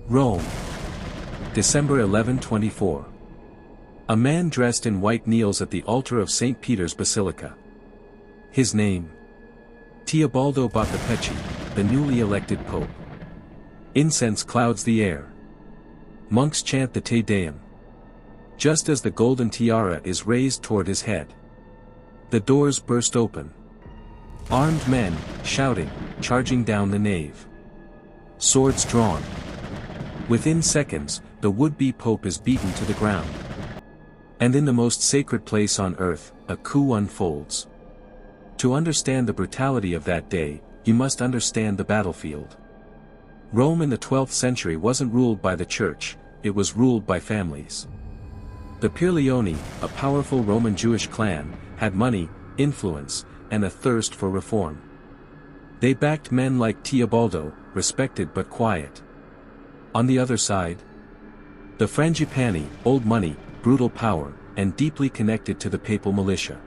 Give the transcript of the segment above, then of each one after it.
Rome. December 1124. A man dressed in white kneels at the altar of St. Peter's Basilica. His name? Teobaldo Boccapecci, the newly elected pope. Incense clouds the air. Monks chant the Te Deum. Just as the golden tiara is raised toward his head, the doors burst open. Armed men, shouting, charging down the nave. Swords drawn. Within seconds, the would-be pope is beaten to the ground. And in the most sacred place on earth, a coup unfolds. To understand the brutality of that day, you must understand the battlefield. Rome in the 12th century wasn't ruled by the church, it was ruled by families. The Pirlioni, a powerful Roman Jewish clan, had money, influence, and a thirst for reform. They backed men like Teobaldo, respected but quiet. On the other side, the Frangipani, old money, brutal power, and deeply connected to the papal militia.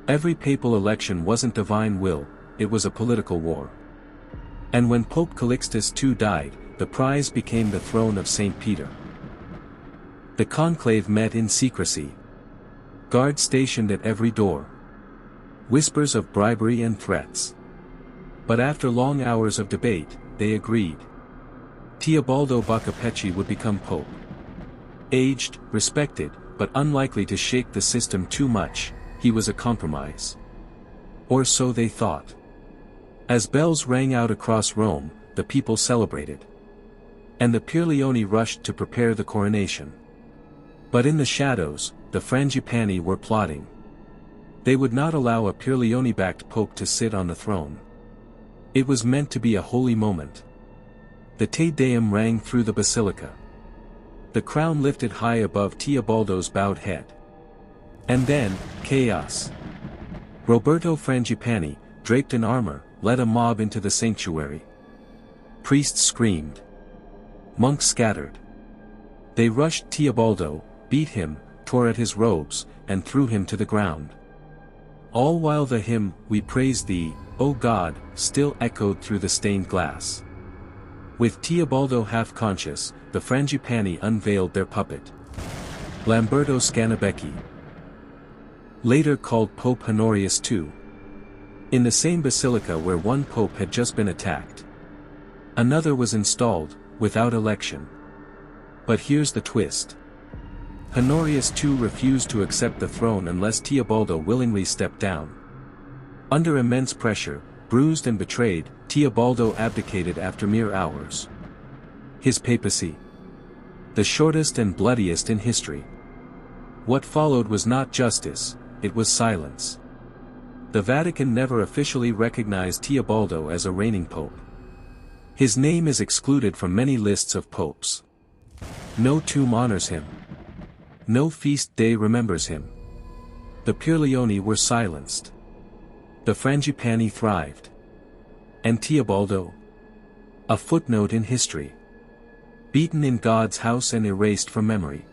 Every papal election wasn't divine will, it was a political war. And when Pope Calixtus II died, the prize became the throne of St. Peter. The conclave met in secrecy. Guards stationed at every door. Whispers of bribery and threats. But after long hours of debate, they agreed. Teobaldo Boccapecci would become pope. Aged, respected, but unlikely to shake the system too much, he was a compromise. Or so they thought. As bells rang out across Rome, the people celebrated. And the Pirlioni rushed to prepare the coronation. But in the shadows, the Frangipani were plotting. They would not allow a Pirlioni-backed pope to sit on the throne. It was meant to be a holy moment. The Te Deum rang through the basilica. The crown lifted high above Teobaldo's bowed head. And then, chaos. Roberto Frangipani, draped in armor, led a mob into the sanctuary. Priests screamed. Monks scattered. They rushed Teobaldo, beat him, tore at his robes, and threw him to the ground. All while the hymn, "We Praise Thee, O God," still echoed through the stained glass. With Teobaldo half conscious, the Frangipani unveiled their puppet. Lamberto Scanabecchi. Later called Pope Honorius II. In the same basilica where one pope had just been attacked. Another was installed, without election. But here's the twist. Honorius II refused to accept the throne unless Teobaldo willingly stepped down. Under immense pressure, bruised and betrayed, Teobaldo abdicated after mere hours. His papacy. The shortest and bloodiest in history. What followed was not justice, it was silence. The Vatican never officially recognized Teobaldo as a reigning pope. His name is excluded from many lists of popes. No tomb honors him. No feast day remembers him. The Pirlioni were silenced. The Frangipani thrived. And Teobaldo? A footnote in history. Beaten in God's house and erased from memory.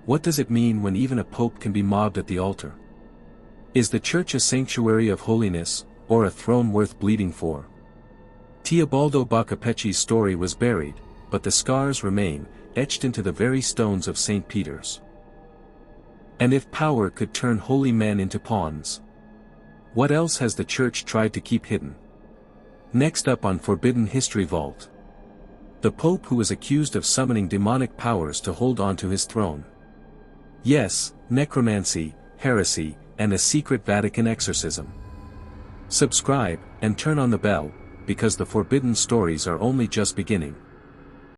What does it mean when even a pope can be mobbed at the altar? Is the church a sanctuary of holiness, or a throne worth bleeding for? Teobaldo Boccapecci's story was buried, but the scars remain, etched into the very stones of St. Peter's. And if power could turn holy men into pawns, what else has the church tried to keep hidden? Next up on Forbidden History Vault. The Pope who was accused of summoning demonic powers to hold on to his throne. Yes, necromancy, heresy, and a secret Vatican exorcism. Subscribe, and turn on the bell, because the forbidden stories are only just beginning.